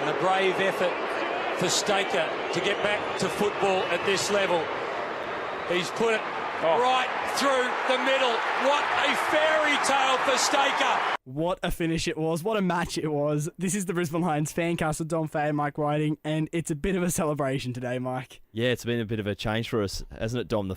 And a brave effort for Staker to get back to football at this level. He's put it right through the middle. What a fairy tale for Staker. What a finish it was. What a match it was. This is the Brisbane Lions Fancast with Dom Fay and Mike Whiting, and it's a bit of a celebration today, Mike. Yeah, it's been a bit of a change for us, hasn't it, Dom? The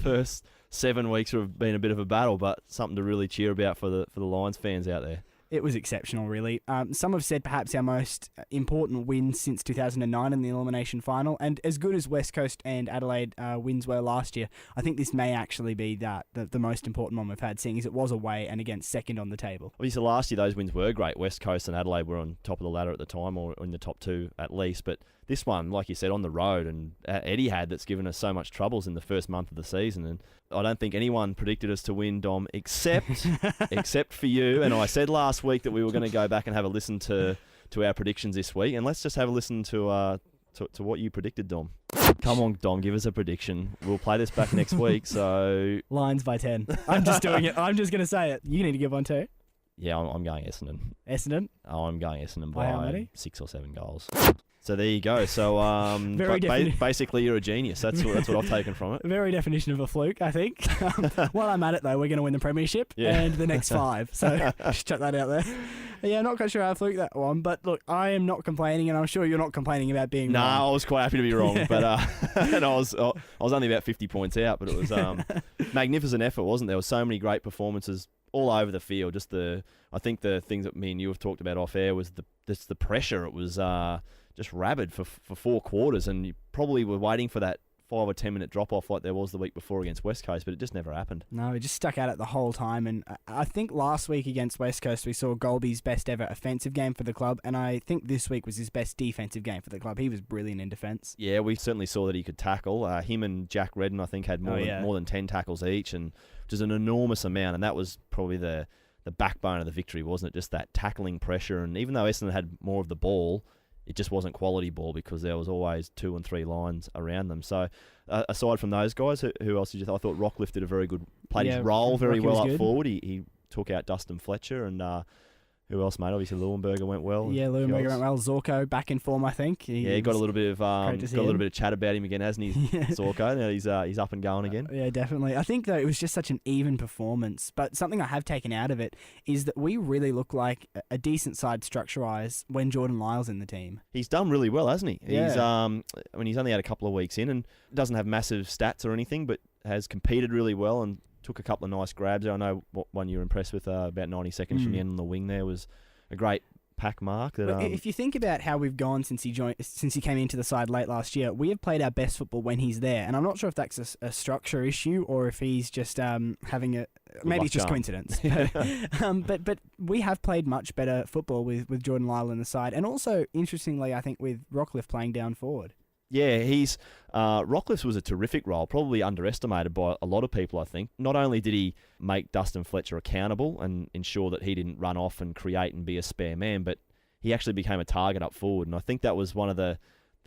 first 7 weeks have been a bit of a battle, but something to really cheer about for the Lions fans out there. It was exceptional, really. Some have said perhaps our most important win since 2009 in the elimination final, and as good as West Coast and Adelaide wins were last year, I think this may actually be the most important one we've had, seeing as it was away and against second on the table. Obviously, last year those wins were great. West Coast and Adelaide were on top of the ladder at the time, or in the top two at least, but this one, like you said, on the road, and Etihad, that's given us so much troubles in the first month of the season, and I don't think anyone predicted us to win, Dom, except for you. And I said last week that we were going to go back and have a listen to our predictions this week, and let's just have a listen to what you predicted, Dom. Come on, Dom, give us a prediction. We'll play this back next week. So Lions by 10. I'm just doing it. I'm just going to say it. You need to give one too. Yeah, I'm going Essendon. Essendon? Oh, I'm going Essendon By how by many? 6 or 7 goals. So there you go. So basically, you're a genius. That's what I've taken from it. Very definition of a fluke, I think. While I'm at it, though, we're going to win the premiership and the next 5. So just chuck that out there. Yeah, not quite sure how I fluked that one, but look, I am not complaining, and I'm sure you're not complaining about being wrong. I was quite happy to be wrong, but and I was only about 50 points out, but it was magnificent effort, wasn't there? There were so many great performances all over the field. I think the things that me and you have talked about off air was the pressure. It was just rabid for 4 quarters, and you probably were waiting for that 5 or 10 minute drop off like there was the week before against West Coast, but it just never happened. No, it just stuck at it the whole time, and I think last week against West Coast we saw Golby's best ever offensive game for the club, and I think this week was his best defensive game for the club. He was brilliant in defence. Yeah, we certainly saw that he could tackle. Him and Jack Redden, I think, had more than 10 tackles each, and which is an enormous amount, and that was probably the backbone of the victory, wasn't it? Just that tackling pressure, and even though Essendon had more of the ball, it just wasn't quality ball because there was always 2 and 3 lines around them. So aside from those guys, who else did you think? I thought Rockliff did a very good, played his role very well up forward. He took out Dustin Fletcher, and who else, mate? Obviously Leuenberger went well. Yeah, Leuenberger went well. Zorko back in form, I think. He got a little bit of chat about him again, hasn't he? Zorko. Now he's up and going again. Yeah, definitely. I think though it was just such an even performance. But something I have taken out of it is that we really look like a decent side structure-wise when Jordan Lyle's in the team. He's done really well, hasn't he? Yeah. He's only had a couple of weeks in and doesn't have massive stats or anything, but has competed really well and took a couple of nice grabs. I know what one you were impressed with, about 90 seconds from the end on the wing there, was a great pack mark. If you think about how we've gone since he came into the side late last year, we have played our best football when he's there, and I'm not sure if that's a structure issue or if he's just having maybe it's just coincidence. But we have played much better football with Jordan Lyle in the side, and also interestingly, I think with Rockliff playing down forward. Yeah, Rockliff's was a terrific role, probably underestimated by a lot of people, I think. Not only did he make Dustin Fletcher accountable and ensure that he didn't run off and create and be a spare man, but he actually became a target up forward. And I think that was one of the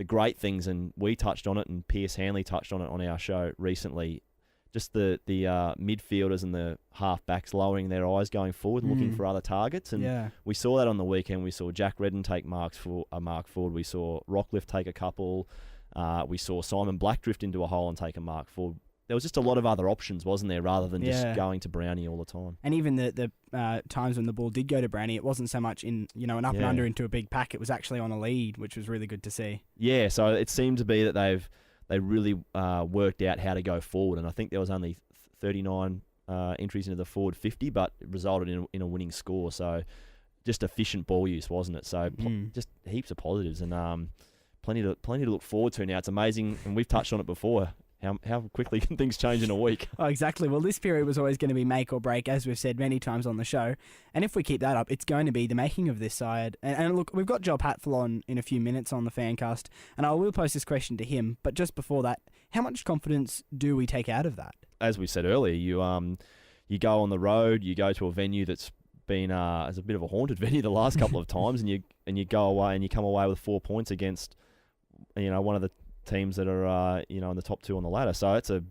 great things, and we touched on it, and Pierce Hanley touched on it on our show recently, just the midfielders and the half-backs lowering their eyes going forward, looking for other targets. And we saw that on the weekend. We saw Jack Redden take mark forward. We saw Rockliff take a couple. We saw Simon Black drift into a hole and take a mark forward. There was just a lot of other options, wasn't there, rather than just going to Brownie all the time. And even the times when the ball did go to Brownie, it wasn't so much in an up and under into a big pack. It was actually on a lead, which was really good to see. Yeah, so it seemed to be that they really worked out how to go forward, and I think there was only 39 entries into the forward 50, but it resulted in a winning score. So just efficient ball use, wasn't it? So just heaps of positives, and plenty to look forward to now. It's amazing, and we've touched on it before, how quickly can things change in a week. Oh, exactly. Well, this period was always going to be make or break, as we've said many times on the show. And if we keep that up, it's going to be the making of this side. And look, we've got Joel Patfull on in a few minutes on the Fancast, and I will pose this question to him. But just before that, how much confidence do we take out of that? As we said earlier, you go on the road, you go to a venue that's been as a bit of a haunted venue the last couple of times, and you go away and you come away with 4 points against one of the teams that are in the top 2 on the ladder. So it's a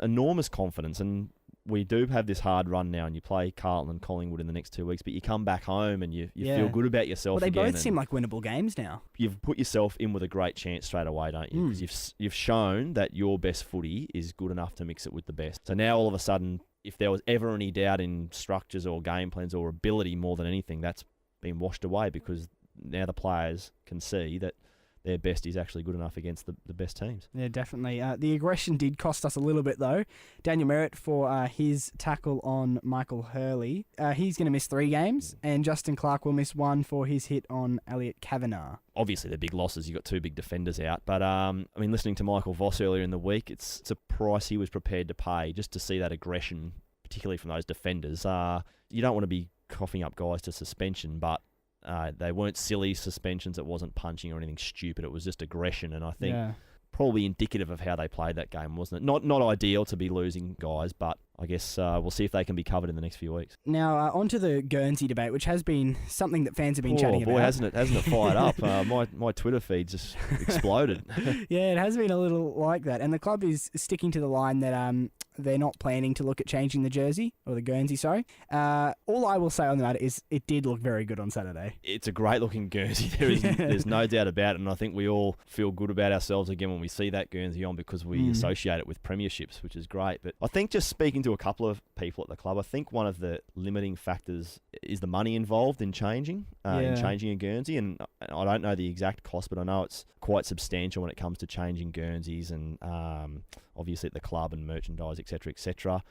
enormous confidence, and we do have this hard run now, and you play Carlton and Collingwood in the next 2 weeks, but you come back home and you feel good about yourself. Well, they again, both seem like winnable games now. You've put yourself in with a great chance straight away, don't you? Because you've shown that your best footy is good enough to mix it with the best. So now all of a sudden, if there was ever any doubt in structures or game plans or ability more than anything, that's been washed away because now the players can see that their best is actually good enough against the best teams. Yeah, definitely. The aggression did cost us a little bit, though. Daniel Merritt for his tackle on Michael Hurley. He's going to miss 3 games, and Justin Clark will miss 1 for his hit on Elliot Kavanagh. Obviously, they're big losses. You've got 2 big defenders out. But, listening to Michael Voss earlier in the week, it's a price he was prepared to pay just to see that aggression, particularly from those defenders. You don't want to be coughing up guys to suspension, but they weren't silly suspensions. It wasn't punching or anything stupid. It was just aggression, and I think probably indicative of how they played that game, wasn't it? Not ideal to be losing guys, but I guess we'll see if they can be covered in the next few weeks. Now, on to the Guernsey debate, which has been something that fans have been chatting about. Hasn't it fired up? My Twitter feed just exploded. Yeah, it has been a little like that, and the club is sticking to the line that they're not planning to look at changing the jersey, or the Guernsey, sorry. All I will say on the matter is it did look very good on Saturday. It's a great-looking Guernsey. There's no doubt about it, and I think we all feel good about ourselves again when we see that Guernsey on because we associate it with premierships, which is great. But I think just speaking to a couple of people at the club, I think one of the limiting factors is the money involved in changing a Guernsey, and I don't know the exact cost, but I know it's quite substantial when it comes to changing Guernseys and obviously at the club and merchandise, etc., etc.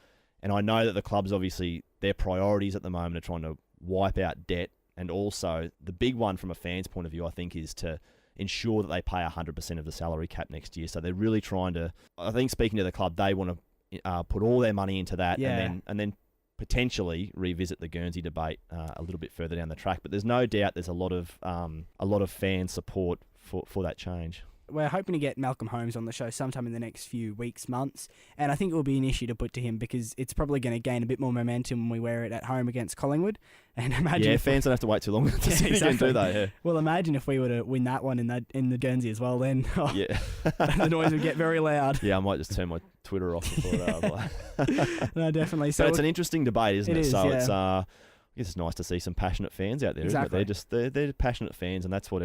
And I know that the club's obviously, their priorities at the moment are trying to wipe out debt, and also the big one from a fan's point of view, I think, is to ensure that they pay 100% of the salary cap next year. So they're really trying to, I think speaking to the club, they want to put all their money into that and then potentially revisit the Guernsey debate a little bit further down the track. But there's no doubt there's a lot of fan support for that change. We're hoping to get Malcolm Holmes on the show sometime in the next few weeks, months, and I think it will be an issue to put to him because it's probably going to gain a bit more momentum when we wear it at home against Collingwood. And imagine fans don't have to wait too long to see it again, do they? Yeah. Well, imagine if we were to win that one in the Guernsey as well, then the noise would get very loud. Yeah, I might just turn my Twitter off before that. No, definitely. So but it's an interesting debate, isn't it? So it's I guess it's nice to see some passionate fans out there, exactly. Isn't it? They're passionate fans, and that's what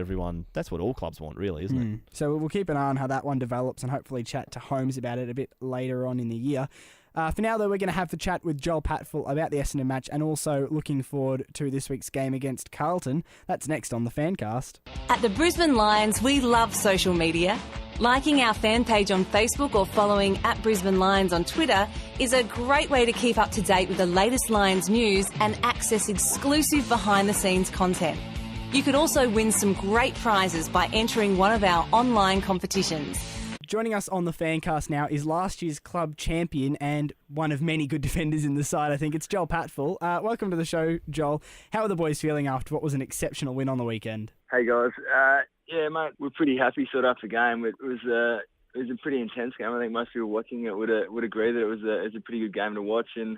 all clubs want, really, isn't it? So we'll keep an eye on how that one develops and hopefully chat to Holmes about it a bit later on in the year. For now, though, we're going to have the chat with Joel Patfull about the Essendon match and also looking forward to this week's game against Carlton. That's next on the Fancast. At the Brisbane Lions, we love social media. Liking our fan page on Facebook or following at Brisbane Lions on Twitter is a great way to keep up to date with the latest Lions news and access exclusive behind-the-scenes content. You could also win some great prizes by entering one of our online competitions. Joining us on the Fancast now is last year's club champion and one of many good defenders in the side, I think. It's Joel Patfull. Welcome to the show, Joel. How are the boys feeling after what was an exceptional win on the weekend? Hey, guys. Yeah, mate, we're pretty happy sort of after the game. It was a pretty intense game. I think most people watching it would agree that it was a pretty good game to watch, and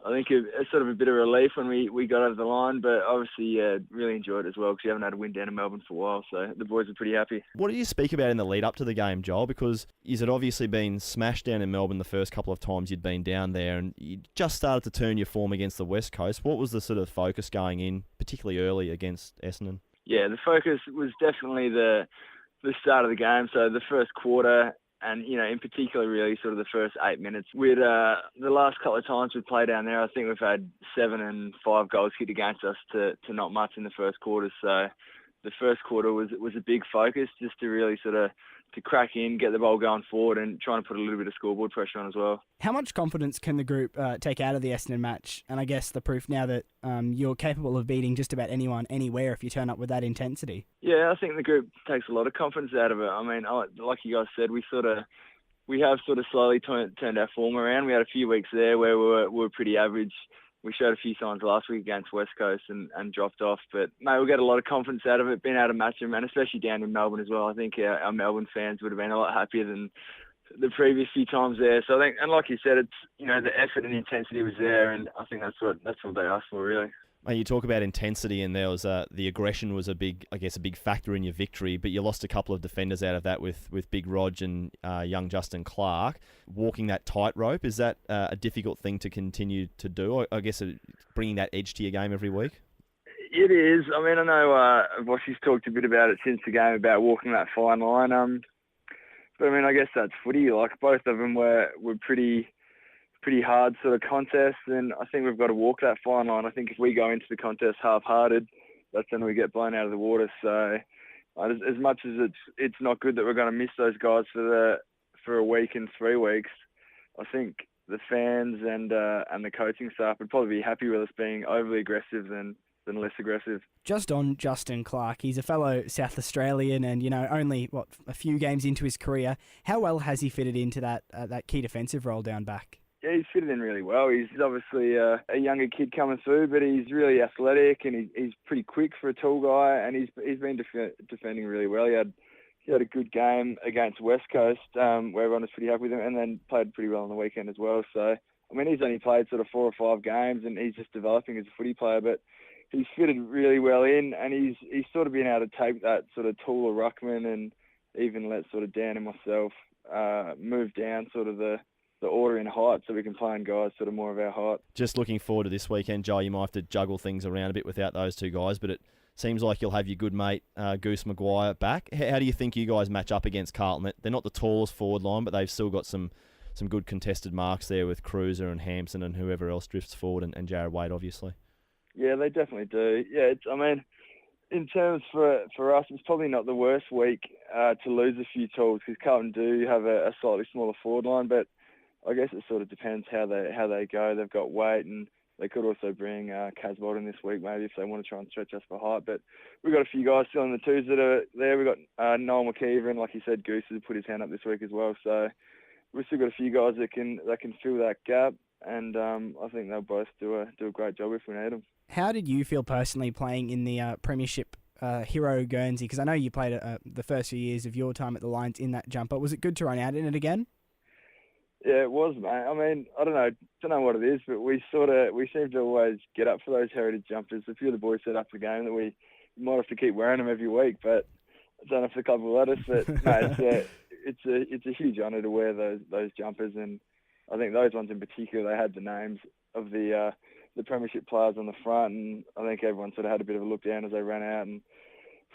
I think it's sort of a bit of relief when we got over the line, but obviously really enjoyed it as well because you haven't had a win down in Melbourne for a while, so the boys are pretty happy. What did you speak about in the lead up to the game, Joel? Because you had obviously been smashed down in Melbourne the first couple of times you'd been down there, and you just started to turn your form against the West Coast. What was the sort of focus going in, particularly early against Essendon? Yeah, the focus was definitely the start of the game, so the first quarter, and, you know, in particular, really sort of the first 8 minutes. The last couple of times we played down there, I think we've had 7 and 5 goals hit against us to not much in the first quarter. So the first quarter was a big focus just to really sort of to crack in, get the ball going forward and trying to put a little bit of scoreboard pressure on as well. How much confidence can the group take out of the Essendon match? And I guess the proof now that you're capable of beating just about anyone, anywhere, if you turn up with that intensity. Yeah, I think the group takes a lot of confidence out of it. I mean, like you guys said, we have slowly turned our form around. We had a few weeks there where we were pretty average. We showed a few signs last week against West Coast and dropped off. But, mate, we'll get a lot of confidence out of it, being able to match them, and especially down in Melbourne as well. I think our Melbourne fans would have been a lot happier than the previous few times there. So I think, and like you said, it's, you know, the effort and intensity was there, and I think that's what they asked for, really. You talk about intensity, and there was the aggression was a big factor in your victory, but you lost a couple of defenders out of that with Big Rog and young Justin Clark. Walking that tightrope, is that a difficult thing to continue to do? I guess bringing that edge to your game every week? It is. I mean, I know Voshi's talked a bit about it since the game about walking that fine line. But I mean, I guess that's footy. Like, both of them were pretty hard sort of contests, and I think we've got to walk that fine line. I think if we go into the contest half-hearted, that's when we get blown out of the water. So as much as it's not good that we're going to miss those guys for a week and 3 weeks, I think the fans and the coaching staff would probably be happy with us being overly aggressive than less aggressive. Just on Justin Clark, he's a fellow South Australian and, only, a few games into his career. How well has he fitted into that key defensive role down back? Yeah, he's fitted in really well. He's obviously a younger kid coming through, but he's really athletic and he's pretty quick for a tall guy, and he's been defending really well. He had a good game against West Coast, where everyone was pretty happy with him, and then played pretty well on the weekend as well. So, I mean, he's only played sort of 4 or 5 games, and he's just developing as a footy player, but he's fitted really well in, and he's sort of been able to take that sort of taller ruckman and even let sort of Dan and myself move down sort of the order in height, so we can play in guys sort of more of our height. Just looking forward to this weekend, Joel. You might have to juggle things around a bit without those two guys, but it seems like you'll have your good mate Goose Maguire back. How do you think you guys match up against Carlton? They're not the tallest forward line, but they've still got some good contested marks there with Cruiser and Hampson and whoever else drifts forward, and Jared Wade, obviously. Yeah, they definitely do. Yeah, in terms for us, it's probably not the worst week to lose a few tools, because Carlton do have a slightly smaller forward line, but I guess it sort of depends how they go. They've got weight, and they could also bring Casbolt in this week maybe if they want to try and stretch us for height. But we've got a few guys still in the twos that are there. We've got Noel McKeever, and like you said, Goose has put his hand up this week as well. So we've still got a few guys that can fill that gap, and I think they'll both do a great job if we need them. How did you feel personally playing in the Premiership Hero Guernsey? Because I know you played the first few years of your time at the Lions in that jumper. Was it good to run out in it again? Yeah, it was, mate. I mean, I don't know what it is, but we seem to always get up for those heritage jumpers. A few of the boys set up the game that we might have to keep wearing them every week, but I don't know if the club will let us. But no, it's a huge honour to wear those jumpers, and I think those ones in particular, they had the names of the Premiership players on the front, and I think everyone sort of had a bit of a look down as they ran out and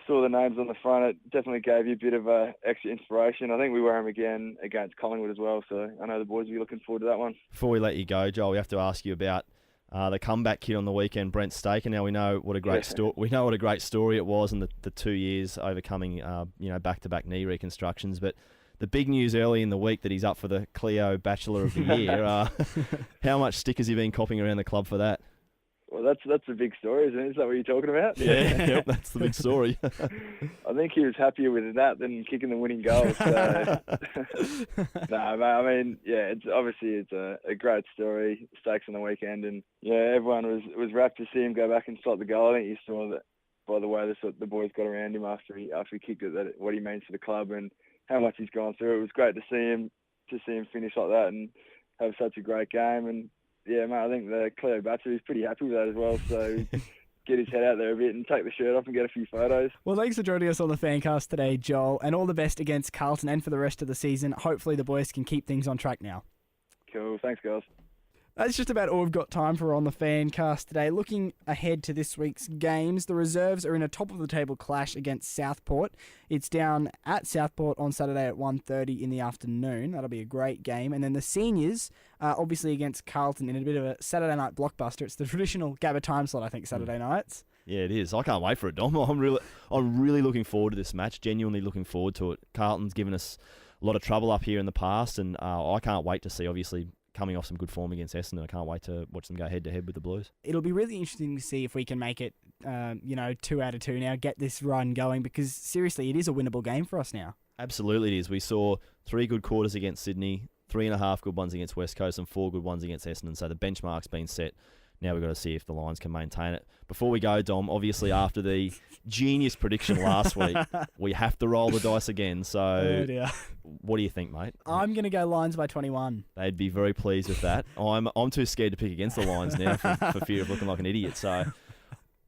saw the names on the front. It definitely gave you a bit of extra inspiration. I think we wear them again against Collingwood as well, so I know the boys will be looking forward to that one. Before we let you go, Joel, we have to ask you about the comeback kid on the weekend, Brent Staker. Now we know what a great story it was, and the 2 years overcoming back-to-back knee reconstructions. But the big news early in the week that he's up for the Cleo Bachelor of the Year. How much stick has he been copping around the club for that? Well, that's a big story, isn't it? Is that what you're talking about? Yeah, yep, that's the big story. I think he was happier with that than kicking the winning goal. So. No, mate, I mean, yeah, it's a great story. Stakes on the weekend, and yeah, everyone was rapt to see him go back and slot the goal. I think you saw that, by the way, the boys got around him after he kicked it, that what he means to the club and how much he's gone through. It was great to see him finish like that and have such a great game. And yeah, mate, I think the Cleo Bachelor is pretty happy with that as well. So get his head out there a bit and take the shirt off and get a few photos. Well, thanks for joining us on the Fancast today, Joel, and all the best against Carlton and for the rest of the season. Hopefully the boys can keep things on track now. Cool. Thanks, guys. That's just about all we've got time for on the Fancast today. Looking ahead to this week's games, the reserves are in a top-of-the-table clash against Southport. It's down at Southport on Saturday at 1:30 in the afternoon. That'll be a great game. And then the seniors, obviously against Carlton in a bit of a Saturday night blockbuster. It's the traditional Gabba time slot, I think, Saturday nights. Yeah, it is. I can't wait for it, Dom. I'm really looking forward to this match. Genuinely looking forward to it. Carlton's given us a lot of trouble up here in the past, and I can't wait to see, obviously, coming off some good form against Essendon. I can't wait to watch them go head-to-head with the Blues. It'll be really interesting to see if we can make it, 2 out of 2 now, get this run going, because seriously, it is a winnable game for us now. Absolutely it is. We saw 3 good quarters against Sydney, 3.5 good ones against West Coast, and 4 good ones against Essendon. So the benchmark's been set. Now we've got to see if the Lions can maintain it. Before we go, Dom, obviously after the genius prediction last week, we have to roll the dice again. So what do you think, mate? I'm going to go Lions by 21. They'd be very pleased with that. I'm too scared to pick against the Lions now for fear of looking like an idiot. So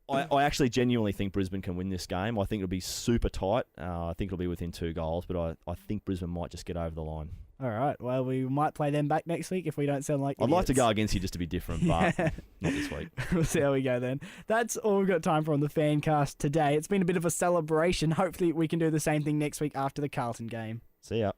I actually genuinely think Brisbane can win this game. I think it'll be super tight. I think it'll be within 2 goals, but I think Brisbane might just get over the line. All right. Well, we might play them back next week if we don't sound like idiots. I'd like to go against you just to be different, but not this week. We'll see how we go then. That's all we've got time for on the Fancast today. It's been a bit of a celebration. Hopefully we can do the same thing next week after the Carlton game. See ya.